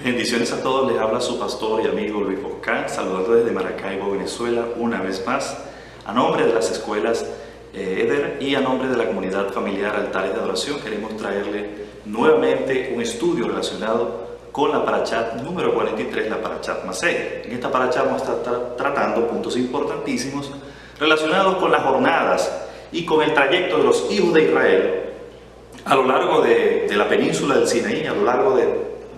Bendiciones a todos, les habla su pastor y amigo Luis Boscán, saludando desde Maracaibo, Venezuela, una vez más, a nombre de las escuelas Eder y a nombre de la comunidad familiar Altares de Adoración. Queremos traerle nuevamente un estudio relacionado con la Parashat número 43, la Parashat Masei. En esta Parashat vamos a estar tratando puntos importantísimos relacionados con las jornadas y con el trayecto de los hijos de Israel a lo largo de la península del Sinaí, a lo largo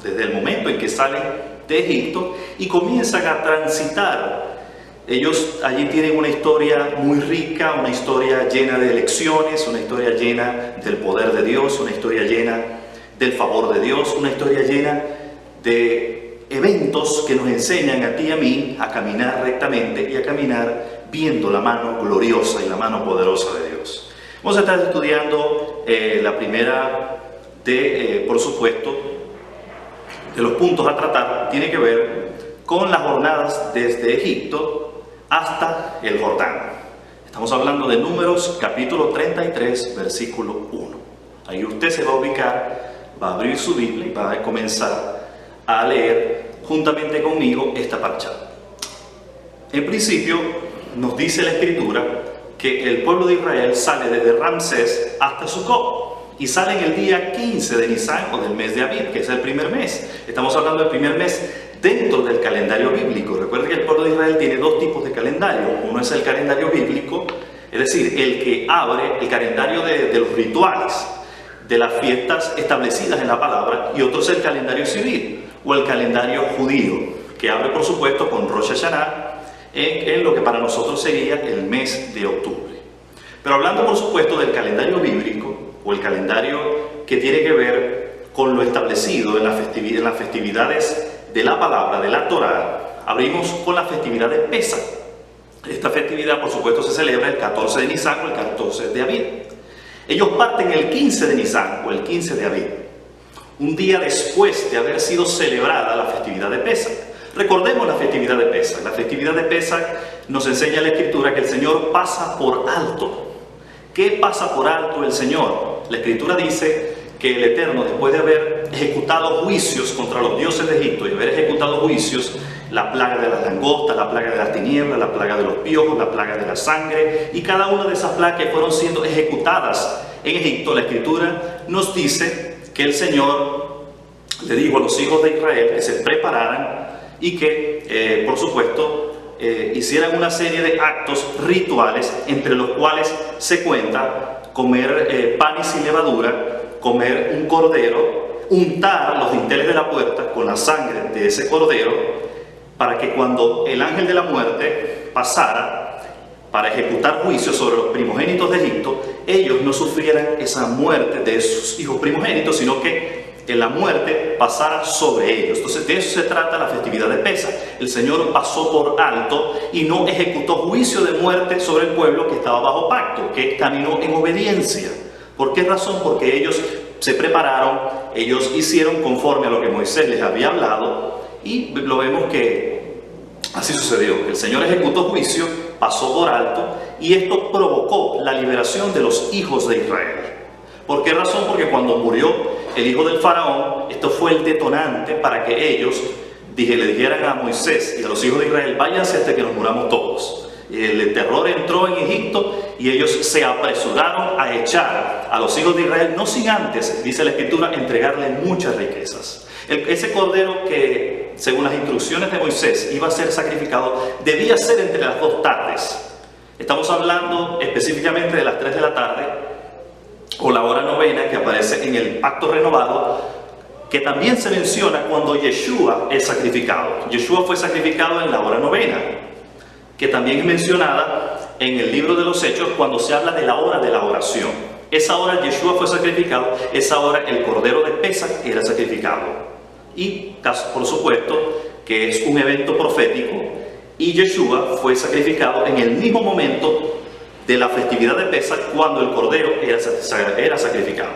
desde el momento en que salen de Egipto y comienzan a transitar. Ellos allí tienen una historia muy rica, una historia llena de lecciones, una historia llena del poder de Dios, una historia llena del favor de Dios, una historia llena de eventos que nos enseñan a ti y a mí a caminar rectamente y a caminar viendo la mano gloriosa y la mano poderosa de Dios. Vamos a estar estudiando la primera por supuesto, de los puntos a tratar, tiene que ver con las jornadas desde Egipto hasta el Jordán. Estamos hablando de Números capítulo 33, versículo 1. Ahí usted se va a ubicar, va a abrir su Biblia y va a comenzar a leer juntamente conmigo esta parcha. En principio nos dice la Escritura que el pueblo de Israel sale desde Ramsés hasta Sucot. Y salen el día 15 de Nisan o del mes de Abib, que es el primer mes. Estamos hablando del primer mes dentro del calendario bíblico. Recuerden que el pueblo de Israel tiene dos tipos de calendario. Uno es el calendario bíblico, es decir, el que abre el calendario de los rituales, de las fiestas establecidas en la palabra, y otro es el calendario civil o el calendario judío, que abre por supuesto con Rosh Hashanah en lo que para nosotros sería el mes de octubre. Pero hablando por supuesto del calendario bíblico, o el calendario que tiene que ver con lo establecido en las festividades de la palabra, de la Torá, abrimos con la festividad de Pesach. Esta festividad, por supuesto, se celebra el 14 de Nisan o el 14 de Abib. Ellos parten el 15 de Nisan o el 15 de Abib, un día después de haber sido celebrada la festividad de Pesach. Recordemos la festividad de Pesach. La festividad de Pesach nos enseña la Escritura que el Señor pasa por alto. ¿Qué pasa por alto el Señor? La Escritura dice que el Eterno, después de haber ejecutado juicios contra los dioses de Egipto y haber ejecutado juicios, la plaga de las langostas, la plaga de las tinieblas, la plaga de los piojos, la plaga de la sangre, y cada una de esas plagas que fueron siendo ejecutadas en Egipto, la Escritura nos dice que el Señor le dijo a los hijos de Israel que se prepararan y que, por supuesto, hicieran una serie de actos rituales, entre los cuales se cuenta comer panes sin levadura, comer un cordero, untar los dinteles de la puerta con la sangre de ese cordero, para que cuando el ángel de la muerte pasara para ejecutar juicio sobre los primogénitos de Egipto, ellos no sufrieran esa muerte de sus hijos primogénitos, sino que la muerte pasara sobre ellos. Entonces de eso se trata la festividad de Pesach. El Señor pasó por alto y no ejecutó juicio de muerte sobre el pueblo que estaba bajo pacto, que caminó en obediencia. ¿Por qué razón? Porque ellos se prepararon, ellos hicieron conforme a lo que Moisés les había hablado, y lo vemos que así sucedió. El Señor ejecutó juicio, pasó por alto, y esto provocó la liberación de los hijos de Israel. ¿Por qué razón? Porque cuando murió el hijo del faraón, esto fue el detonante para que ellos le dijeran a Moisés y a los hijos de Israel: váyanse hasta que nos muramos todos. El terror entró en Egipto y ellos se apresuraron a echar a los hijos de Israel, no sin antes, dice la Escritura, entregarle muchas riquezas. Ese cordero que, según las instrucciones de Moisés, iba a ser sacrificado, debía ser entre las 2 tardes. Estamos hablando específicamente de las 3 de la tarde, o la hora novena, que aparece en el pacto renovado, que también se menciona cuando Yeshua es sacrificado. Yeshua fue sacrificado en la hora novena, que también es mencionada en el libro de los Hechos cuando se habla de la hora de la oración. Esa hora Yeshua fue sacrificado, esa hora el cordero de Pesach era sacrificado. Y por supuesto que es un evento profético, y Yeshua fue sacrificado en el mismo momento de la festividad de Pesach, cuando el cordero era sacrificado.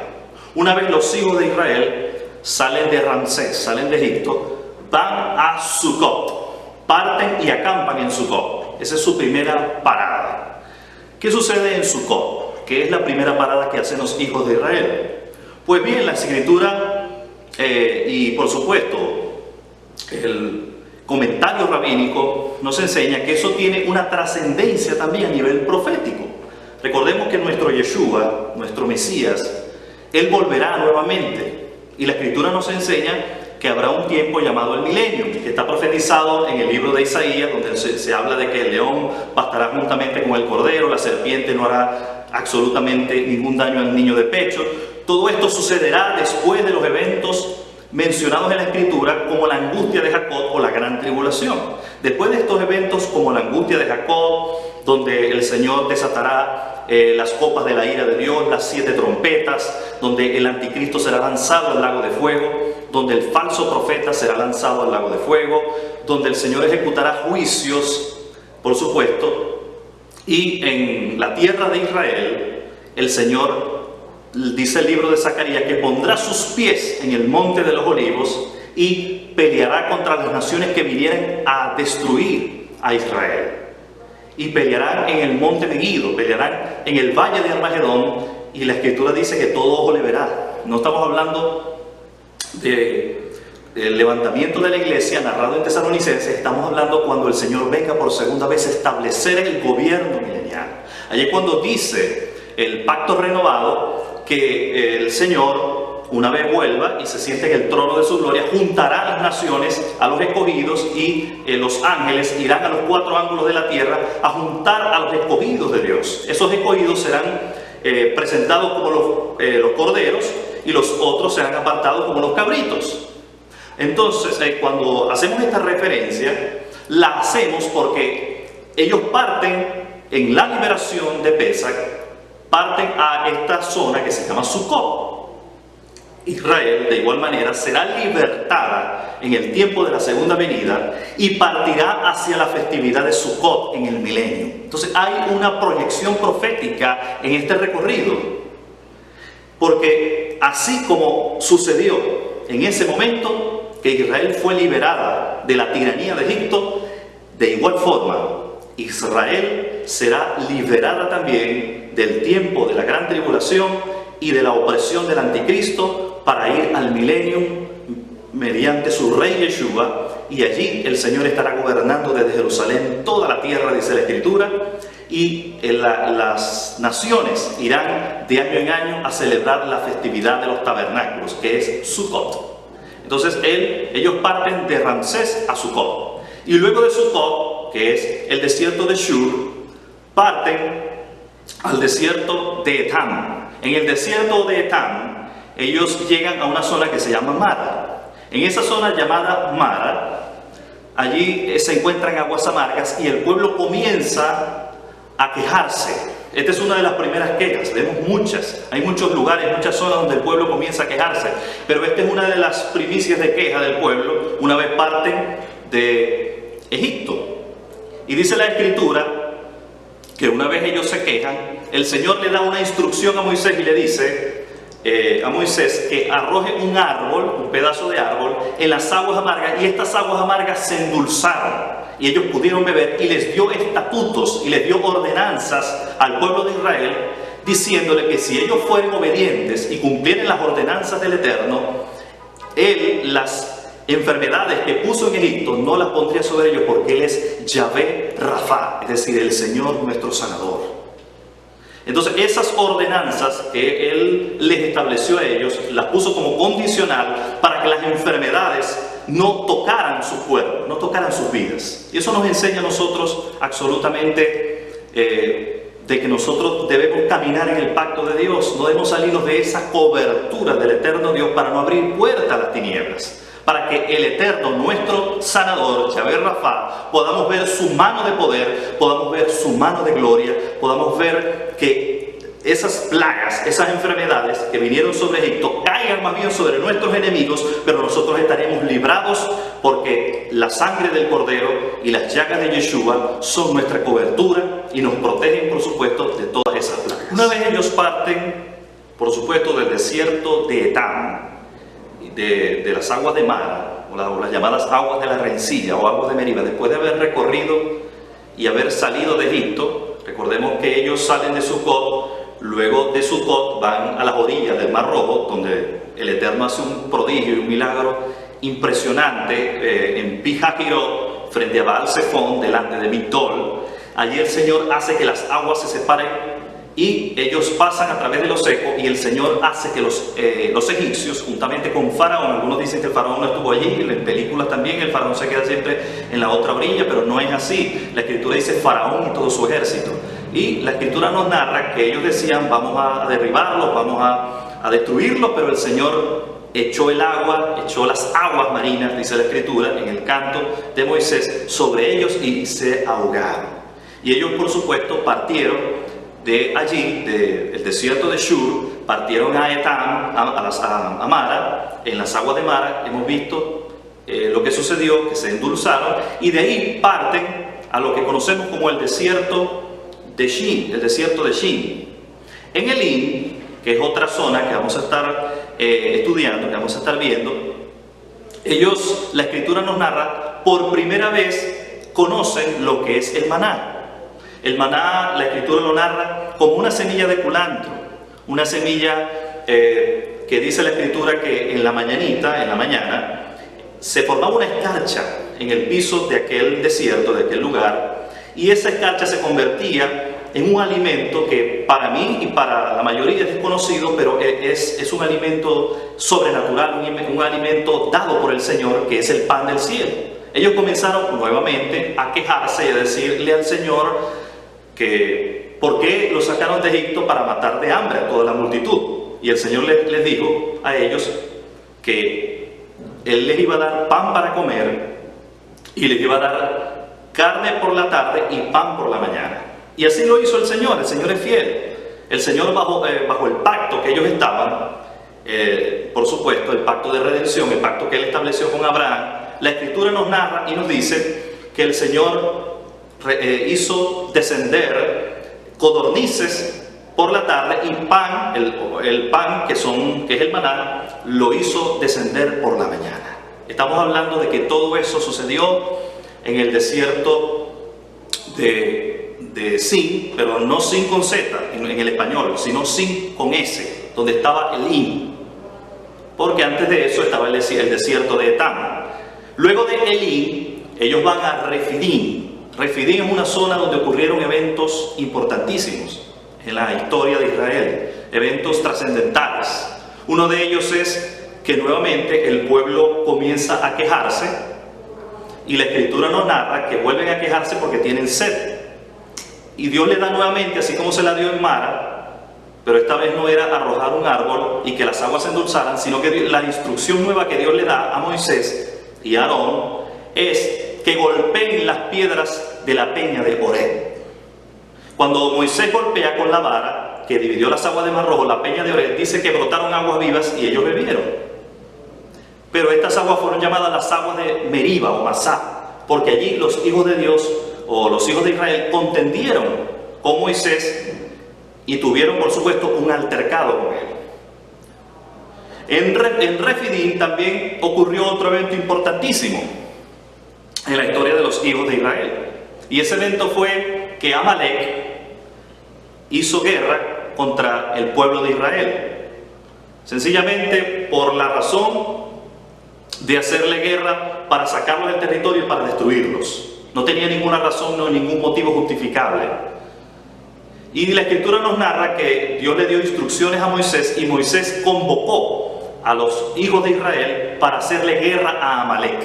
Una vez los hijos de Israel salen de Ramsés, salen de Egipto, van a Sucot, parten y acampan en Sucot. Esa es su primera parada. ¿Qué sucede en Sucot? ¿Qué es la primera parada que hacen los hijos de Israel? Pues bien, la Escritura y por supuesto el comentario rabínico nos enseña que eso tiene una trascendencia también a nivel profético. Recordemos que nuestro Yeshua, nuestro Mesías, Él volverá nuevamente. Y la Escritura nos enseña que habrá un tiempo llamado el milenio, que está profetizado en el libro de Isaías, donde se habla de que el león pastará juntamente con el cordero, la serpiente no hará absolutamente ningún daño al niño de pecho. Todo esto sucederá después de los eventos mencionados en la Escritura como la angustia de Jacob o la gran tribulación. Después de estos eventos como la angustia de Jacob, donde el Señor desatará las copas de la ira de Dios, las 7 trompetas, donde el anticristo será lanzado al lago de fuego, donde el falso profeta será lanzado al lago de fuego, donde el Señor ejecutará juicios, por supuesto, y en la tierra de Israel, el Señor, dice el libro de Zacarías, que pondrá sus pies en el monte de los olivos y peleará contra las naciones que vinieran a destruir a Israel. Y pelearán en el monte Meguido, pelearán en el valle de Armagedón, y la Escritura dice que todo ojo le verá. No estamos hablando del levantamiento de la iglesia narrado en Tesalonicenses, estamos hablando cuando el Señor venga por segunda vez a establecer el gobierno milenial. Allí es cuando dice el pacto renovado que el Señor, una vez vuelva y se siente en el trono de su gloria, juntará a las naciones, a los escogidos, y los ángeles irán a los 4 ángulos de la tierra a juntar a los escogidos de Dios. Esos escogidos serán presentados como los corderos, y los otros serán apartados como los cabritos. Entonces, cuando hacemos esta referencia, la hacemos porque ellos parten en la liberación de Pesach, parten a esta zona que se llama Sucot. Israel, de igual manera, será libertada en el tiempo de la segunda venida y partirá hacia la festividad de Sucot en el milenio. Entonces hay una proyección profética en este recorrido, porque así como sucedió en ese momento que Israel fue liberada de la tiranía de Egipto, de igual forma Israel será liberada también del tiempo de la gran tribulación y de la opresión del anticristo, para ir al milenio mediante su rey Yeshua, y allí el Señor estará gobernando desde Jerusalén toda la tierra, dice la Escritura, y las naciones irán de año en año a celebrar la festividad de los tabernáculos, que es Sukkot. Entonces ellos parten de Ramsés a Sukkot, y luego de Sukkot, que es el desierto de Shur, parten al desierto de Etam. En el desierto de Etam ellos llegan a una zona que se llama Mara. En esa zona llamada Mara, allí se encuentran aguas amargas y el pueblo comienza a quejarse. Esta es una de las primeras quejas, vemos muchas, hay muchos lugares, muchas zonas donde el pueblo comienza a quejarse, pero esta es una de las primicias de queja del pueblo una vez parten de Egipto. Y dice la Escritura que una vez ellos se quejan, el Señor le da una instrucción a Moisés y le dice a Moisés que arroje un árbol, un pedazo de árbol, en las aguas amargas, y estas aguas amargas se endulzaron y ellos pudieron beber, y les dio estatutos y les dio ordenanzas al pueblo de Israel, diciéndole que si ellos fueran obedientes y cumplieran las ordenanzas del Eterno, Él las enfermedades que puso en Egipto no las pondría sobre ellos, porque Él es Yahvé Rafa, es decir, el Señor nuestro sanador. Entonces esas ordenanzas que Él les estableció a ellos, las puso como condicional para que las enfermedades no tocaran su cuerpo, no tocaran sus vidas. Y eso nos enseña a nosotros absolutamente de que nosotros debemos caminar en el pacto de Dios. No debemos salirnos de esa cobertura del eterno Dios para no abrir puerta a las tinieblas, para que el eterno, nuestro sanador, Yahvé Rafa, podamos ver su mano de poder, podamos ver su mano de gloria, podamos ver que esas plagas, esas enfermedades que vinieron sobre Egipto caigan más bien sobre nuestros enemigos, pero nosotros estaremos librados porque la sangre del Cordero y las llagas de Yeshua son nuestra cobertura y nos protegen, por supuesto, de todas esas plagas. Una vez ellos parten, por supuesto, del desierto de Etam, de las aguas de Mara, o las llamadas aguas de la rencilla o aguas de Meriba, después de haber recorrido y haber salido de Egipto, recordemos que ellos salen de Sucot. Luego de Sucot van a las orillas del Mar Rojo, donde el Eterno hace un prodigio y un milagro impresionante en Pi-Hahirot, frente a Baal-Zephón, delante de Migdol. Allí el Señor hace que las aguas se separen y ellos pasan a través de lo seco, y el Señor hace que los egipcios, juntamente con Faraón, algunos dicen que el Faraón no estuvo allí, en películas también el Faraón se queda siempre en la otra orilla, pero no es así. La Escritura dice Faraón y todo su ejército, y la Escritura nos narra que ellos decían: vamos a derribarlos, vamos a destruirlos, pero el Señor echó el agua, echó las aguas marinas, dice la Escritura en el canto de Moisés, sobre ellos y se ahogaron. Y ellos, por supuesto, partieron de allí, del desierto de Shur, partieron a Etam, a Mara. En las aguas de Mara hemos visto lo que sucedió, que se endulzaron, y de ahí parten a lo que conocemos como el desierto de Shin, el desierto de Shin. En Elim, que es otra zona que vamos a estar estudiando, que vamos a estar viendo, ellos, la Escritura nos narra, por primera vez conocen lo que es el maná. El maná, la Escritura lo narra como una semilla de culantro, una semilla que dice la Escritura que en la mañana, se formaba una escarcha en el piso de aquel desierto, de aquel lugar, y esa escarcha se convertía en un alimento que para mí y para la mayoría es desconocido, pero es un alimento sobrenatural, un alimento dado por el Señor, que es el pan del cielo. Ellos comenzaron nuevamente a quejarse y a decirle al Señor que por qué los sacaron de Egipto para matar de hambre a toda la multitud. Y el Señor les dijo a ellos que Él les iba a dar pan para comer y les iba a dar carne por la tarde y pan por la mañana. Y así lo hizo el Señor es fiel. El Señor bajo el pacto que ellos estaban, por supuesto, el pacto de redención, el pacto que Él estableció con Abraham, la Escritura nos narra y nos dice que el Señor hizo descender codornices por la tarde, y pan, el pan que es el maná, lo hizo descender por la mañana. Estamos hablando de que todo eso sucedió en el desierto de Sin, pero no Sin con Z en el español, sino Sin con S, donde estaba Elim, porque antes de eso estaba el desierto de Etam. Luego de Elim, ellos van a Refidim. Refidim es una zona donde ocurrieron eventos importantísimos en la historia de Israel, eventos trascendentales. Uno de ellos es que nuevamente el pueblo comienza a quejarse, y la Escritura nos narra que vuelven a quejarse porque tienen sed. Y Dios le da nuevamente, así como se la dio en Mara, pero esta vez no era arrojar un árbol y que las aguas se endulzaran, sino que la instrucción nueva que Dios le da a Moisés y a Aarón es que golpeen las piedras de la peña de Oreb. Cuando Moisés golpea con la vara que dividió las aguas de Mar Rojo, la peña de Oreb, dice que brotaron aguas vivas y ellos bebieron. Pero estas aguas fueron llamadas las aguas de Meriba o Masá, porque allí los hijos de Dios, o los hijos de Israel, contendieron con Moisés y tuvieron, por supuesto, un altercado con él. En Refidim también ocurrió otro evento importantísimo en la historia de los hijos de Israel, y ese evento fue que Amalek hizo guerra contra el pueblo de Israel, sencillamente por la razón de hacerle guerra para sacarlos del territorio y para destruirlos. No tenía ninguna razón, no ningún motivo justificable. Y la Escritura nos narra que Dios le dio instrucciones a Moisés, y Moisés convocó a los hijos de Israel para hacerle guerra a Amalek.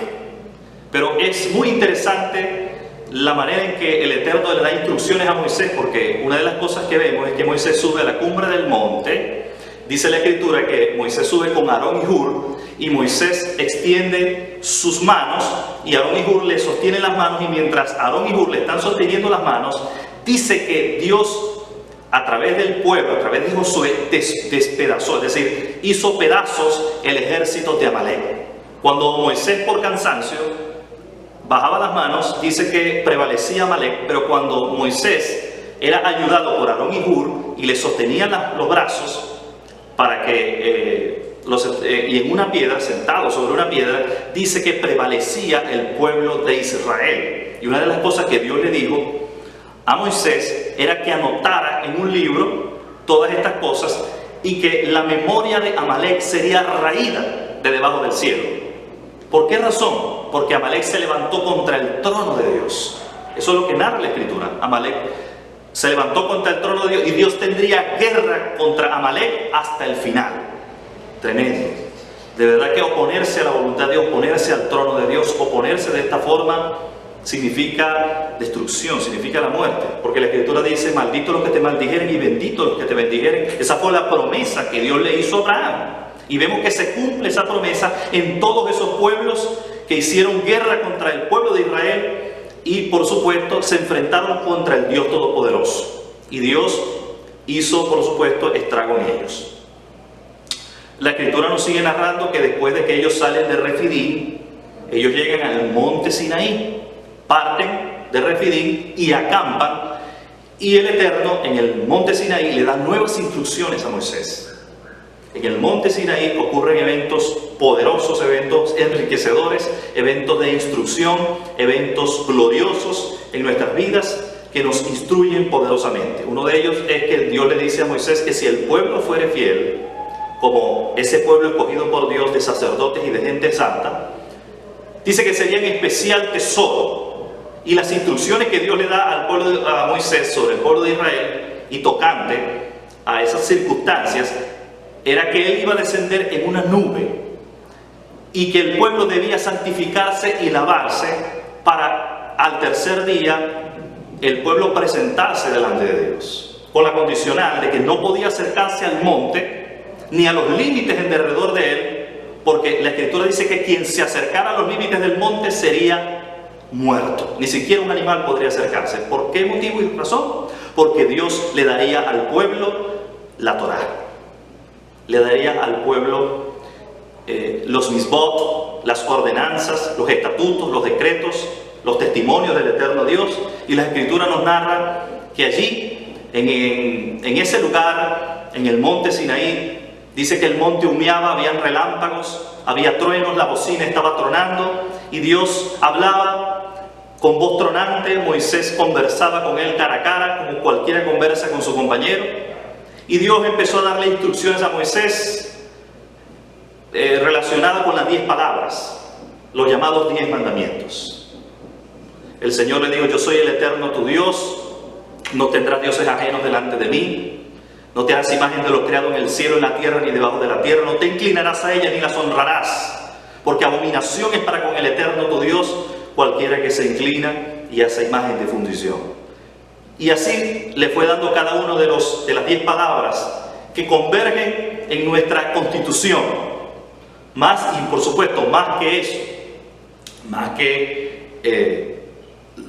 Pero es muy interesante la manera en que el Eterno le da instrucciones a Moisés, porque una de las cosas que vemos es que Moisés sube a la cumbre del monte. Dice la Escritura que Moisés sube con Aarón y Hur, y Moisés extiende sus manos y Aarón y Hur le sostienen las manos, y mientras Aarón y Hur le están sosteniendo las manos, dice que Dios, a través del pueblo, a través de Josué, despedazó, es decir, hizo pedazos el ejército de Amalek. Cuando Moisés, por cansancio, bajaba las manos, dice que prevalecía Amalek, pero cuando Moisés era ayudado por Aarón y Hur y le sostenían los brazos para que y en una piedra, sentado sobre una piedra, dice que prevalecía el pueblo de Israel. Y una de las cosas que Dios le dijo a Moisés era que anotara en un libro todas estas cosas, y que la memoria de Amalek sería raída de debajo del cielo. ¿Por qué razón? Porque Amalek se levantó contra el trono de Dios. Eso es lo que narra la Escritura. Amalek se levantó contra el trono de Dios y Dios tendría guerra contra Amalek hasta el final. Tremendo. De verdad que oponerse a la voluntad de Dios, oponerse al trono de Dios, oponerse de esta forma significa destrucción, significa la muerte. Porque la Escritura dice, malditos los que te maldijeren y benditos los que te bendijeren. Esa fue la promesa que Dios le hizo a Abraham. Y vemos que se cumple esa promesa en todos esos pueblos que hicieron guerra contra el pueblo de Israel y por supuesto se enfrentaron contra el Dios Todopoderoso. Y Dios hizo por supuesto estrago en ellos. La Escritura nos sigue narrando que después de que ellos salen de Refidim, ellos llegan al monte Sinaí, parten de Refidim y acampan, y el Eterno en el monte Sinaí le da nuevas instrucciones a Moisés. En el monte Sinaí ocurren eventos poderosos, eventos enriquecedores, eventos de instrucción, eventos gloriosos en nuestras vidas que nos instruyen poderosamente. Uno de ellos es que Dios le dice a Moisés que si el pueblo fuere fiel, como ese pueblo escogido por Dios de sacerdotes y de gente santa, dice que serían especial tesoro. Y las instrucciones que Dios le da al pueblo, a Moisés sobre el pueblo de Israel y tocante a esas circunstancias, era que él iba a descender en una nube y que el pueblo debía santificarse y lavarse para al tercer día el pueblo presentarse delante de Dios, con la condicional de que no podía acercarse al monte ni a los límites en derredor de él, porque la Escritura dice que quien se acercara a los límites del monte sería muerto. Ni siquiera un animal podría acercarse. ¿Por qué motivo y razón? Porque Dios le daría al pueblo la Torá. Le daría al pueblo los misbot, las ordenanzas, los estatutos, los decretos, los testimonios del eterno Dios. Y la Escritura nos narra que allí, en ese lugar, en el monte Sinaí, dice que el monte humeaba, habían relámpagos, había truenos, la bocina estaba tronando y Dios hablaba con voz tronante. Moisés conversaba con él cara a cara, como cualquiera conversa con su compañero. Y Dios empezó a darle instrucciones a Moisés relacionadas con las 10 palabras, los llamados 10 mandamientos. El Señor le dijo: yo soy el eterno tu Dios, no tendrás dioses ajenos delante de mí, no te harás imagen de lo creado en el cielo, en la tierra, ni debajo de la tierra, no te inclinarás a ella ni las honrarás, porque abominación es para con el eterno tu Dios cualquiera que se inclina y hace imagen de fundición. Y así le fue dando cada uno de las 10 palabras que convergen en nuestra constitución. Más, y por supuesto, más que eso, más que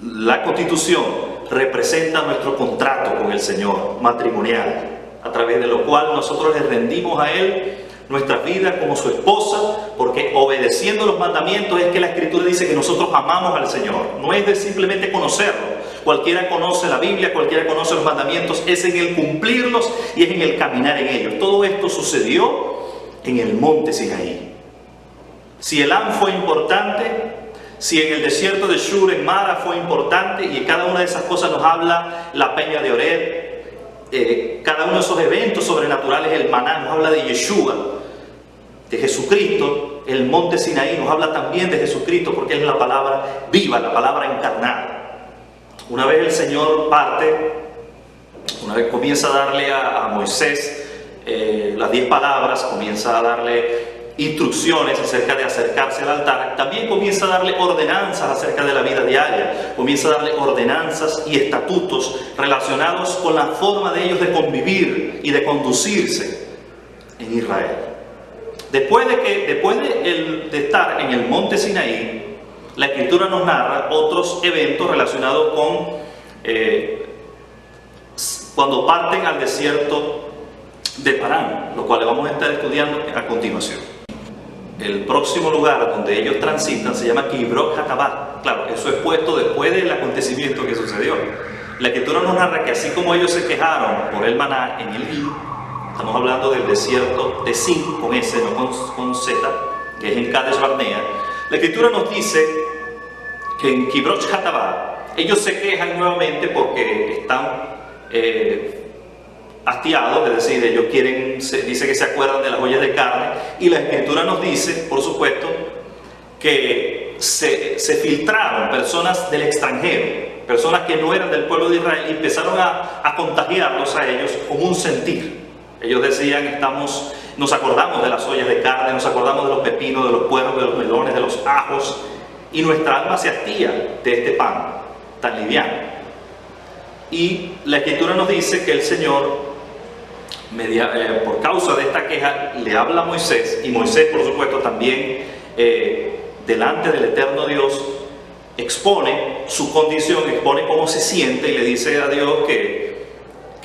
la constitución, representa nuestro contrato con el Señor matrimonial, a través de lo cual nosotros le rendimos a Él nuestras vidas como su esposa, porque obedeciendo los mandamientos es que la Escritura dice que nosotros amamos al Señor. No es de simplemente conocerlo. Cualquiera conoce la Biblia, cualquiera conoce los mandamientos, es en el cumplirlos y es en el caminar en ellos. Todo esto sucedió en el monte Sinaí. Si Elam fue importante, si en el desierto de Shur, en Mara, fue importante, y cada una de esas cosas nos habla la peña de Oreb, cada uno de esos eventos sobrenaturales, el maná nos habla de Yeshua, de Jesucristo. El monte Sinaí nos habla también de Jesucristo, porque es la palabra viva, la palabra encarnada. Una vez el Señor parte, una vez comienza a darle a Moisés las 10 palabras, comienza a darle instrucciones acerca de acercarse al altar, también comienza a darle ordenanzas acerca de la vida diaria, comienza a darle ordenanzas y estatutos relacionados con la forma de ellos de convivir y de conducirse en Israel. Después de estar en el monte Sinaí, la Escritura nos narra otros eventos relacionados con cuando parten al desierto de Parán, lo cual vamos a estar estudiando a continuación. El próximo lugar donde ellos transitan se llama Kibrot Hatabá. Claro, eso es puesto después del acontecimiento que sucedió. La Escritura nos narra que así como ellos se quejaron por el maná en el Gil, estamos hablando del desierto de Sin, con S, no con Z, que es en Kadesh Barnea. La Escritura nos dice que en Kibrot Hatabá ellos se quejan nuevamente porque están hastiados, es decir, ellos dice que se acuerdan de las ollas de carne, y la Escritura nos dice, por supuesto, que se filtraron personas del extranjero, personas que no eran del pueblo de Israel, y empezaron a contagiarlos a ellos con un sentir. Ellos decían, nos acordamos de las ollas de carne, nos acordamos de los pepinos, de los puerros, de los melones, de los ajos, y nuestra alma se hastía de este pan tan liviano. Y la Escritura nos dice que el Señor, por causa de esta queja, le habla a Moisés, y Moisés, por supuesto, también delante del eterno Dios expone su condición, expone cómo se siente, y le dice a Dios que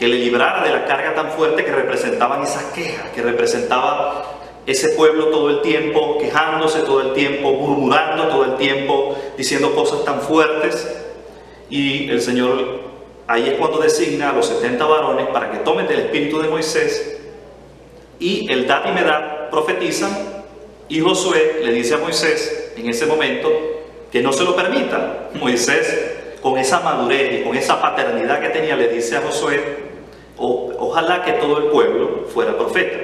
le librara de la carga tan fuerte que representaban esas quejas, que representaba ese pueblo todo el tiempo quejándose, todo el tiempo murmurando, todo el tiempo diciendo cosas tan fuertes. Y el Señor ahí es cuando designa a los 70 varones para que tomen del espíritu de Moisés, y Eldad y Medad profetizan, y Josué le dice a Moisés en ese momento que no se lo permita. Moisés, con esa madurez y con esa paternidad que tenía, le dice a Josué: ojalá que todo el pueblo fuera profeta,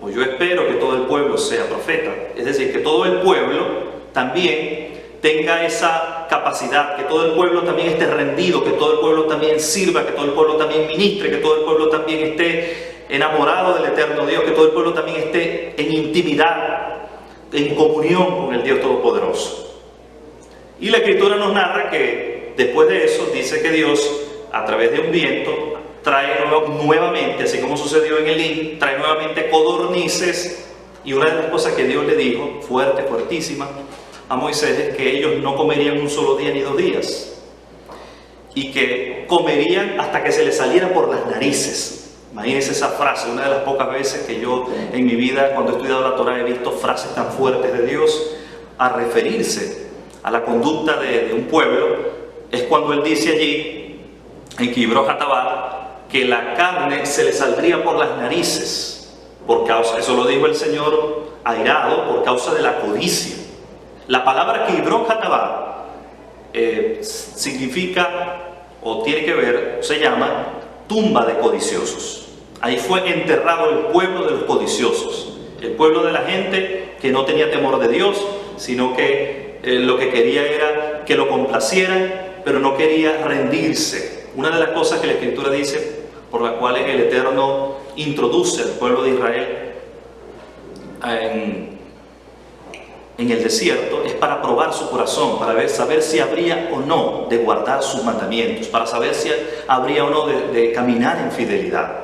o yo espero que todo el pueblo sea profeta. Es decir, que todo el pueblo también tenga esa capacidad, que todo el pueblo también esté rendido, que todo el pueblo también sirva, que todo el pueblo también ministre, que todo el pueblo también esté enamorado del eterno Dios, que todo el pueblo también esté en intimidad, en comunión con el Dios Todopoderoso. Y la Escritura nos narra que después de eso dice que Dios, a través de un viento, trae nuevamente, así como sucedió en Elín, trae nuevamente codornices. Y una de las cosas que Dios le dijo, fuerte, fuertísima, a Moisés, es que ellos no comerían un solo día ni 2 días, y que comerían hasta que se les saliera por las narices. Imagínense esa frase, una de las pocas veces que yo en mi vida, cuando he estudiado la Torá, he visto frases tan fuertes de Dios a referirse a la conducta de un pueblo. Es cuando Él dice allí, en Kibroth Hattaavah, que la carne se le saldría por las narices, por causa, eso lo dijo el Señor airado, por causa de la codicia. La palabra Kibroth Hattaavah significa, o tiene que ver, se llama tumba de codiciosos. Ahí fue enterrado el pueblo de los codiciosos, el pueblo de la gente que no tenía temor de Dios, sino que lo que quería era que lo complacieran, pero no quería rendirse. Una de las cosas que la Escritura dice, por las cuales el Eterno introduce al pueblo de Israel en el desierto, es para probar su corazón, para saber si habría o no de guardar sus mandamientos, para saber si habría o no de caminar en fidelidad.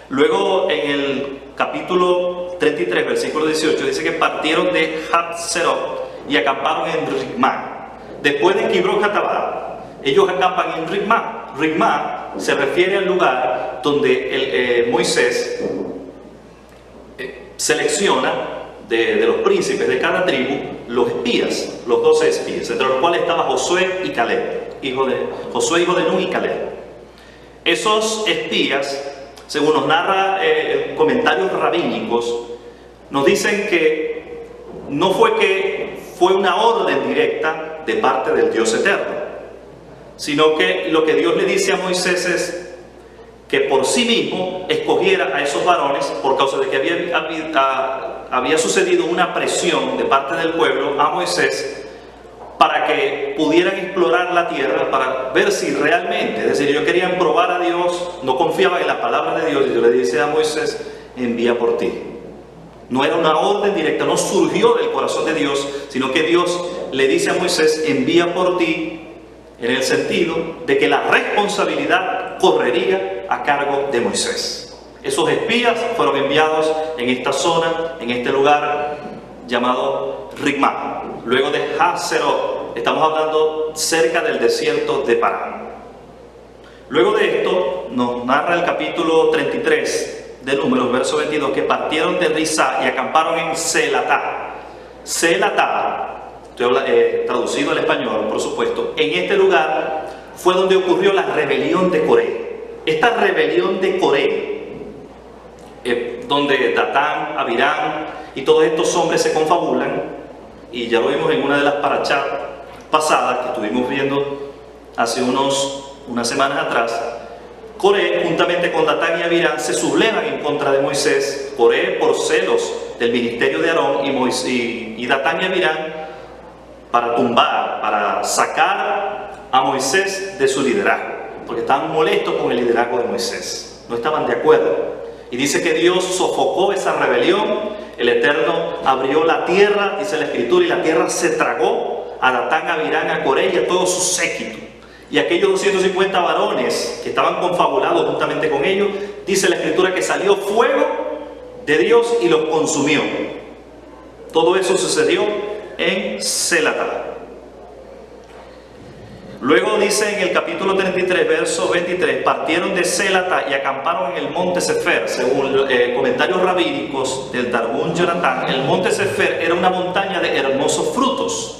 Luego, en el capítulo 33, versículo 18, dice que partieron de Hatzerot y acamparon en Rigmá. Después de Kibroth Hattaavah, ellos acampan en Rigmá. Rigmá se refiere al lugar donde Moisés selecciona de los príncipes de cada tribu los espías, los 12 espías, entre los cuales estaba Josué y Caleb, hijo de Nun y Caleb. Esos espías, según nos narra comentarios rabínicos, nos dicen que no fue una orden directa de parte del Dios eterno, sino que lo que Dios le dice a Moisés es que por sí mismo escogiera a esos varones, por causa de que había sucedido una presión de parte del pueblo a Moisés, para que pudieran explorar la tierra, para ver si realmente, es decir, ellos querían probar a Dios, no confiaban en la palabra de Dios, y Dios le dice a Moisés: envía por ti. No era una orden directa, no surgió del corazón de Dios, sino que Dios le dice a Moisés: envía por ti, en el sentido de que la responsabilidad correría a cargo de Moisés. Esos espías fueron enviados en esta zona, en este lugar llamado Rigmá. Luego de Hatzerot, estamos hablando cerca del desierto de Parán. Luego de esto, nos narra el capítulo 33 de Números, verso 22, que partieron de Risá y acamparon en Selatá. Selatá, traducido al español, por supuesto, en este lugar fue donde ocurrió la rebelión de Coré. Esta rebelión de Coré, donde Datán, Abirán y todos estos hombres se confabulan, y ya lo vimos en una de las parachá pasadas que estuvimos viendo hace unas semanas atrás. Coré, juntamente con Datán y Abirán, se sublevan en contra de Moisés. Coré por celos del ministerio de Aarón, y Datán y Abirán para tumbar, para sacar a Moisés de su liderazgo, porque estaban molestos con el liderazgo de Moisés, no estaban de acuerdo. Y dice que Dios sofocó esa rebelión, el Eterno abrió la tierra, dice la Escritura, y la tierra se tragó a Datán, a Abirán, a Coré y a todo su séquito. Y aquellos 250 varones que estaban confabulados juntamente con ellos, dice la Escritura que salió fuego de Dios y los consumió. Todo eso sucedió en Selatá. Luego dice en el capítulo 33, verso 23, partieron de Selatá y acamparon en el monte Sefer. Según comentarios rabínicos del Targum Jonatán, el monte Sefer era una montaña de hermosos frutos.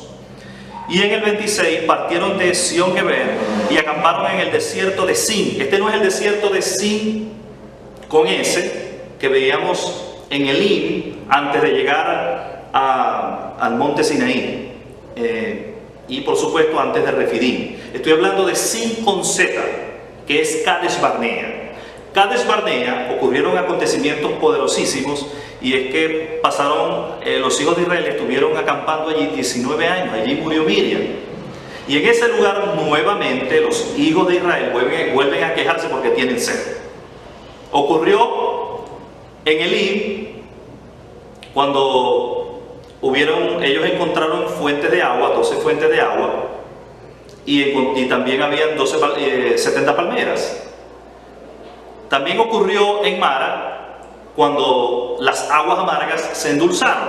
Y en el 26 partieron de Sion Geber y acamparon en el desierto de Sin. Este no es el desierto de Sin con S que veíamos en Elim antes de llegar al monte Sinaí. Y por supuesto antes de Refidim. Estoy hablando de Sin con Z, que es Kadesh Barnea. Kadesh Barnea ocurrieron acontecimientos poderosísimos, y es que pasaron, los hijos de Israel estuvieron acampando allí 19 años, allí murió Miriam. Y en ese lugar nuevamente los hijos de Israel vuelven a quejarse porque tienen sed. Ocurrió en Elim cuando ellos encontraron fuentes de agua, 12 fuentes de agua, y también habían 70 palmeras. También ocurrió en Mara cuando las aguas amargas se endulzaron.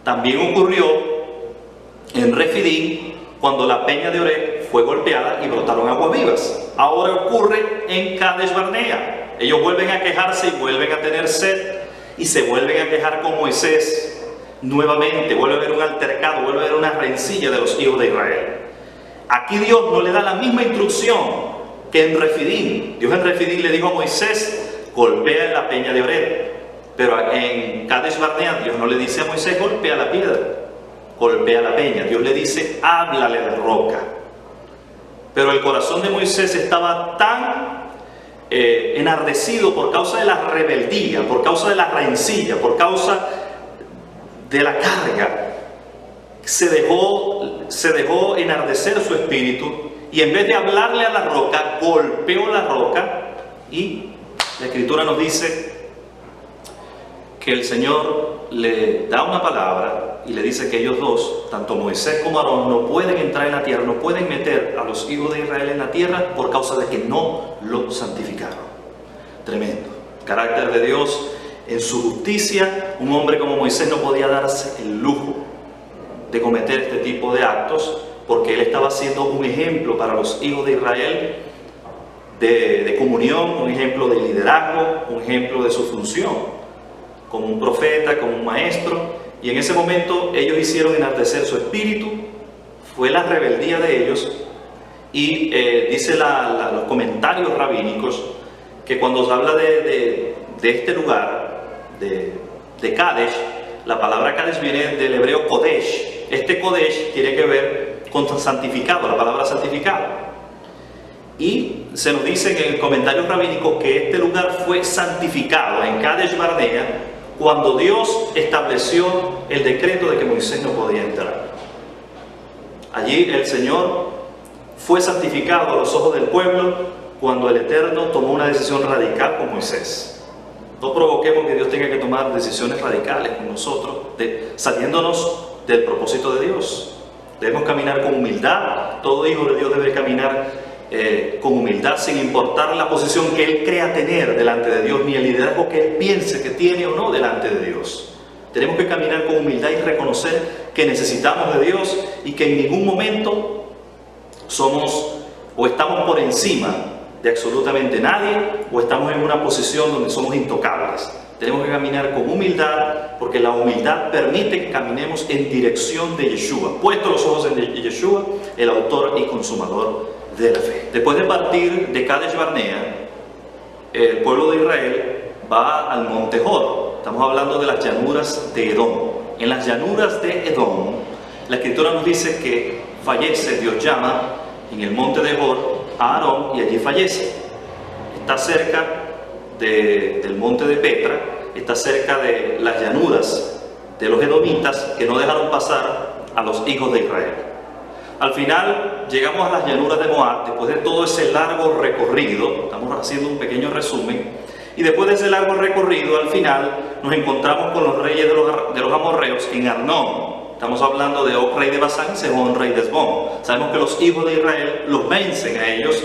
También ocurrió en Refidim cuando la peña de Oreb fue golpeada y brotaron aguas vivas. Ahora ocurre en Kadesh Barnea. Ellos vuelven a quejarse y vuelven a tener sed, y se vuelven a quejar con Moisés. Nuevamente vuelve a haber un altercado, vuelve a haber una rencilla de los hijos de Israel. Aquí Dios no le da la misma instrucción que en Refidim. Dios en Refidim le dijo a Moisés, golpea en la peña de Oreb. Pero en Kadesh Barnea Dios no le dice a Moisés, golpea la piedra, golpea la peña. Dios le dice, háblale de roca. Pero el corazón de Moisés estaba tan enardecido por causa de la rebeldía, por causa de la rencilla, por causa de la carga, se dejó enardecer su espíritu, y en vez de hablarle a la roca, golpeó la roca. Y la Escritura nos dice que el Señor le da una palabra y le dice que ellos dos, tanto Moisés como Aarón, no pueden entrar en la tierra, no pueden meter a los hijos de Israel en la tierra por causa de que no lo santificaron. Tremendo. Carácter de Dios. En su justicia, un hombre como Moisés no podía darse el lujo de cometer este tipo de actos, porque él estaba siendo un ejemplo para los hijos de Israel de comunión, un ejemplo de liderazgo, un ejemplo de su función como un profeta, como un maestro. Y en ese momento ellos hicieron enardecer su espíritu, fue la rebeldía de ellos. Y dice los comentarios rabínicos que cuando se habla de este lugar, de Kadesh, la palabra Kadesh viene del hebreo Kodesh. Este Kodesh tiene que ver con santificado, la palabra santificado. Y se nos dice en el comentario rabínico que este lugar fue santificado en Kadesh Barnea cuando Dios estableció el decreto de que Moisés no podía entrar. Allí el Señor fue santificado a los ojos del pueblo cuando el Eterno tomó una decisión radical con Moisés. No provoquemos que Dios tenga que tomar decisiones radicales con nosotros, saliéndonos del propósito de Dios. Debemos caminar con humildad. Todo hijo de Dios debe caminar con humildad, sin importar la posición que él crea tener delante de Dios, ni el liderazgo que él piense que tiene o no delante de Dios. Tenemos que caminar con humildad y reconocer que necesitamos de Dios, y que en ningún momento somos o estamos por encima de absolutamente nadie, o estamos en una posición donde somos intocables. Tenemos que caminar con humildad, porque la humildad permite que caminemos en dirección de Yeshua, puestos los ojos en Yeshua, el autor y consumador de la fe. Después de partir de Kadesh Barnea, el pueblo de Israel va al monte Hor. Estamos hablando de las llanuras de Edom. En las llanuras de Edom, la Escritura nos dice que fallece, Dios llama en el monte de Hor a Aarón, y allí fallece. Está cerca del monte de Petra, está cerca de las llanuras de los edomitas, que no dejaron pasar a los hijos de Israel. Al final llegamos a las llanuras de Moab, después de todo ese largo recorrido, estamos haciendo un pequeño resumen, y después de ese largo recorrido, al final nos encontramos con los reyes de los amorreos en Arnón. Estamos hablando de Og, rey de Basán, y Sehón, rey de Hesbón. Sabemos que los hijos de Israel los vencen a ellos,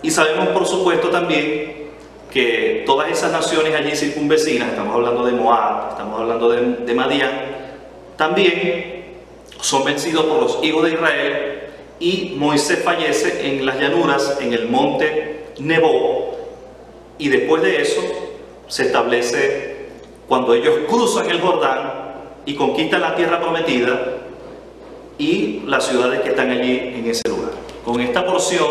y sabemos por supuesto también que todas esas naciones allí circunvecinas, estamos hablando de Moab, estamos hablando de Madián, también son vencidos por los hijos de Israel, y Moisés fallece en las llanuras, en el monte Nebo, y después de eso se establece cuando ellos cruzan el Jordán y conquistan la tierra prometida y las ciudades que están allí en ese lugar. Con esta porción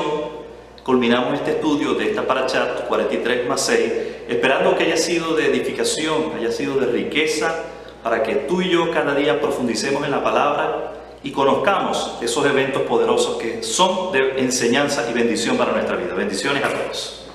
culminamos este estudio de esta parashat 43+6, esperando que haya sido de edificación, haya sido de riqueza, para que tú y yo cada día profundicemos en la palabra y conozcamos esos eventos poderosos que son de enseñanza y bendición para nuestra vida. Bendiciones a todos.